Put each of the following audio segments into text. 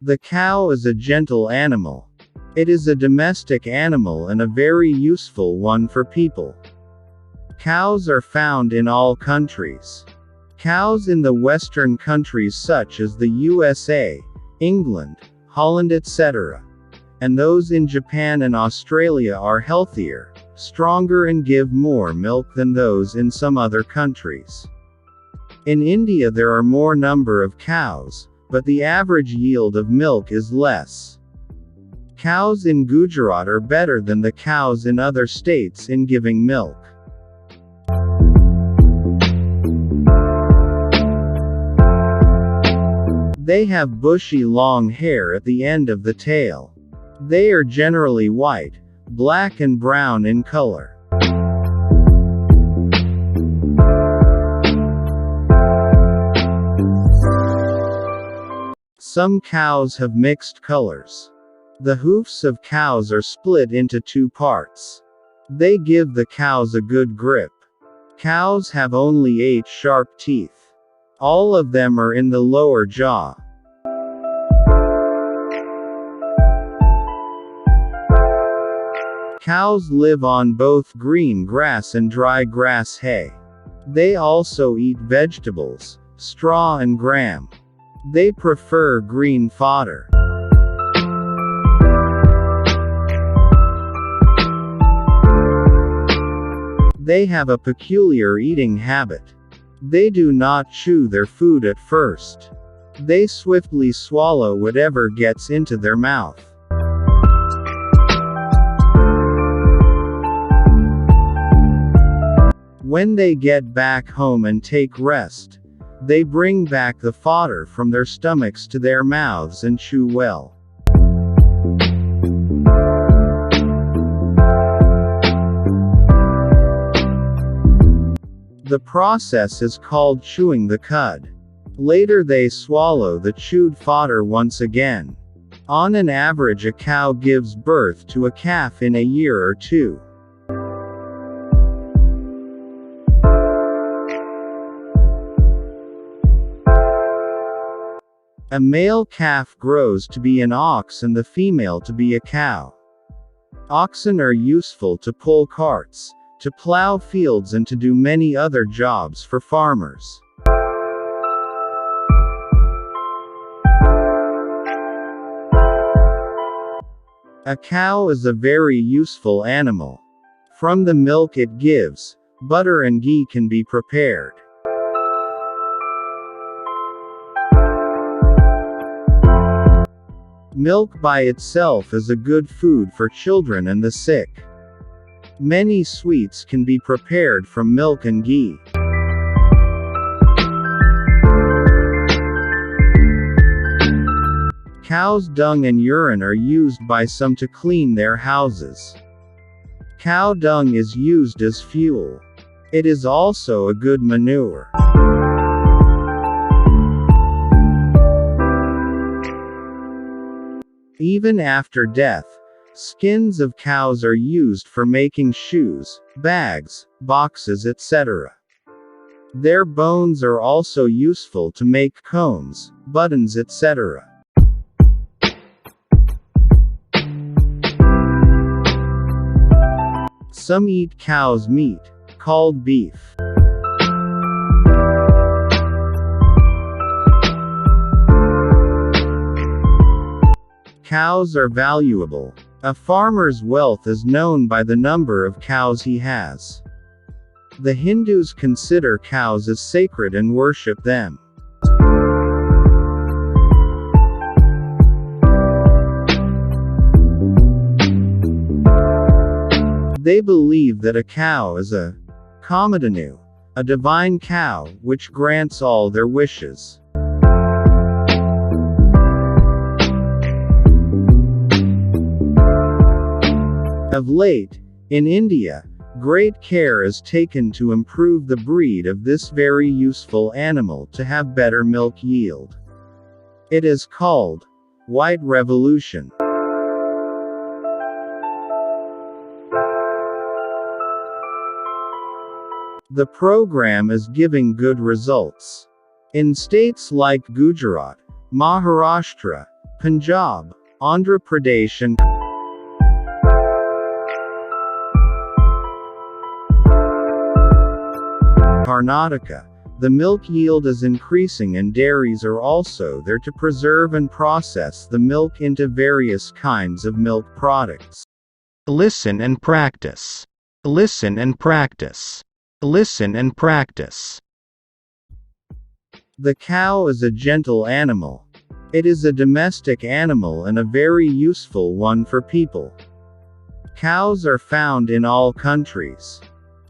The cow is a gentle animal. It is a domestic animal and a very useful one for people. Cows are found in all countries. Cows in the Western countries such as the USA, England, Holland etc., and those in Japan and Australia are healthier, stronger and give more milk than those in some other countries. In India there are more number of cows, but the average yield of milk is less. Cows in Gujarat are better than the cows in other states in giving milk. They have bushy long hair at the end of the tail. They are generally white, black and brown in color. Some cows have mixed colors. The hoofs of cows are split into two parts. They give the cows a good grip. Cows have only 8 sharp teeth. All of them are in the lower jaw. Cows live on both green grass and dry grass hay. They also eat vegetables, straw and gram. They prefer green fodder. They have a peculiar eating habit. They do not chew their food at first. They swiftly swallow whatever gets into their mouth. When they get back home and take rest, they bring back the fodder from their stomachs to their mouths and chew well. The process is called chewing the cud. Later they swallow the chewed fodder once again. On an average, a cow gives birth to a calf in a year or two. A male calf grows to be an ox and the female to be a cow. Oxen are useful to pull carts, to plow fields and to do many other jobs for farmers. A cow is a very useful animal. From the milk it gives, butter and ghee can be prepared. Milk by itself is a good food for children and the sick. Many sweets can be prepared from milk and ghee. Cow's dung and urine are used by some to clean their houses. Cow dung is used as fuel. It is also a good manure. Even after death, skins of cows are used for making shoes, bags, boxes etc. Their bones are also useful to make combs, buttons etc. Some eat cow's meat, called beef. Cows are valuable. A farmer's wealth is known by the number of cows he has. The Hindus consider cows as sacred and worship them. They believe that a cow is a Kamadhanu, a divine cow, which grants all their wishes. Of late, in India, great care is taken to improve the breed of this very useful animal to have better milk yield. It is called White Revolution. The program is giving good results. In states like Gujarat, Maharashtra, Punjab, Andhra Pradesh and Karnataka. The milk yield is increasing and dairies are also there to preserve and process the milk into various kinds of milk products. Listen and practice. Listen and practice. Listen and practice. The cow is a gentle animal. It is a domestic animal and a very useful one for people. Cows are found in all countries.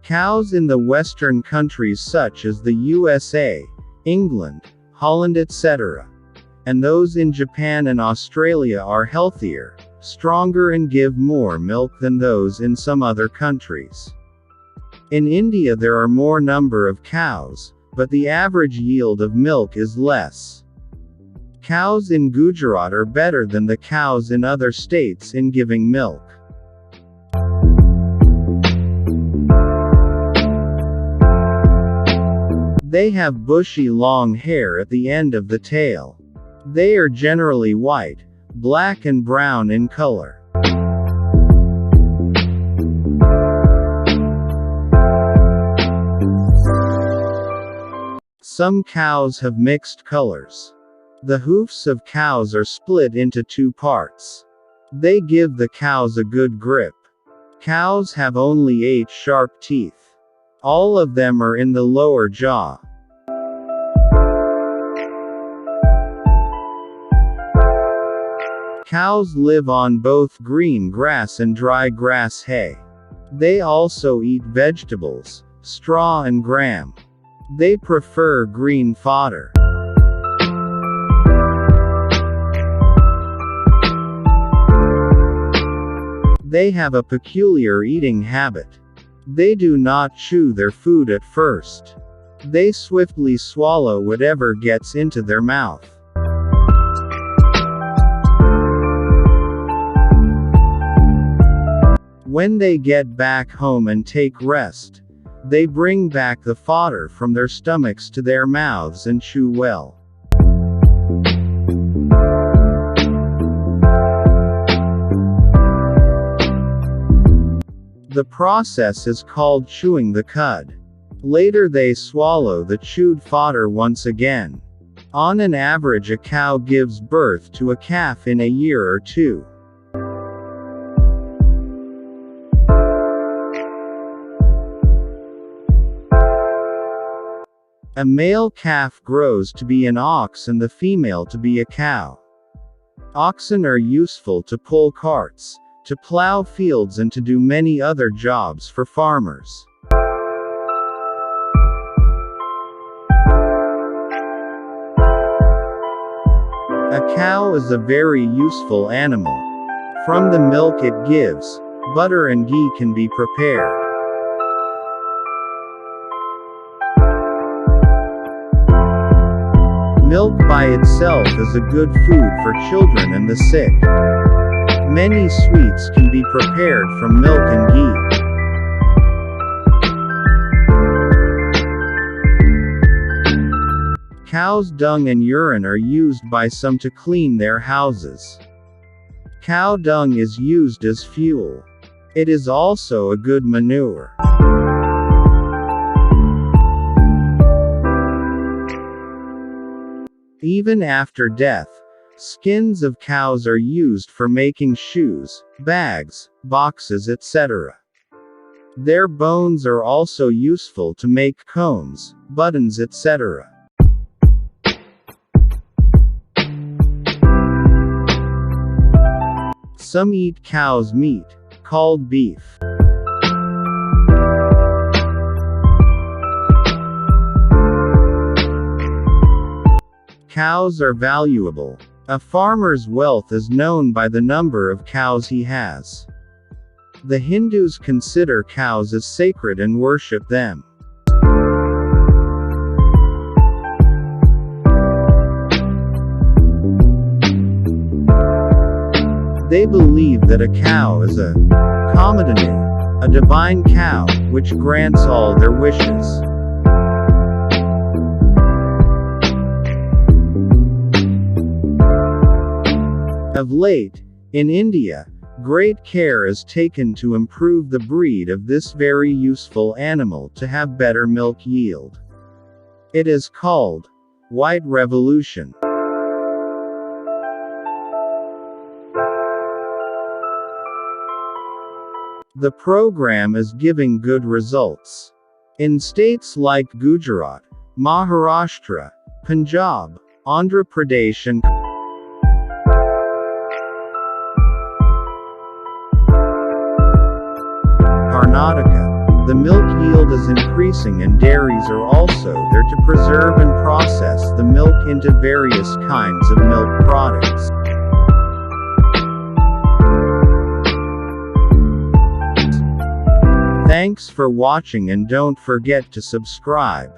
Cows in the Western countries such as the USA, England, Holland etc., and those in Japan and Australia are healthier, stronger and give more milk than those in some other countries. In India there are more number of cows, but the average yield of milk is less. Cows in Gujarat are better than the cows in other states in giving milk. They have bushy long hair at the end of the tail. They are generally white, black and brown in color. Some cows have mixed colors. The hoofs of cows are split into two parts. They give the cows a good grip. Cows have only 8 sharp teeth. All of them are in the lower jaw. Cows live on both green grass and dry grass hay. They also eat vegetables, straw and gram. They prefer green fodder. They have a peculiar eating habit. They do not chew their food at first. They swiftly swallow whatever gets into their mouth. When they get back home and take rest, they bring back the fodder from their stomachs to their mouths and chew well. The process is called chewing the cud. Later they swallow the chewed fodder once again. On an average a cow gives birth to a calf in a year or two. A male calf grows to be an ox and the female to be a cow. Oxen are useful to pull carts, to plow fields and to do many other jobs for farmers. A cow is a very useful animal. From the milk it gives, butter and ghee can be prepared. Milk by itself is a good food for children and the sick. Many sweets can be prepared from milk and ghee. Cow's dung and urine are used by some to clean their houses. Cow dung is used as fuel. It is also a good manure. Even after death, skins of cows are used for making shoes, bags, boxes etc. Their bones are also useful to make combs, buttons etc. Some eat cow's meat, called beef. Cows are valuable. A farmer's wealth is known by the number of cows he has. The Hindus consider cows as sacred and worship them. They believe that a cow is a Kamadhanu, a divine cow, which grants all their wishes. Of late, in India, great care is taken to improve the breed of this very useful animal to have better milk yield. It is called White Revolution. The program is giving good results. In states like Gujarat, Maharashtra, Punjab, Andhra Pradesh and Karnataka, the milk yield is increasing and dairies are also there to preserve and process the milk into various kinds of milk products. Thanks for watching and don't forget to subscribe.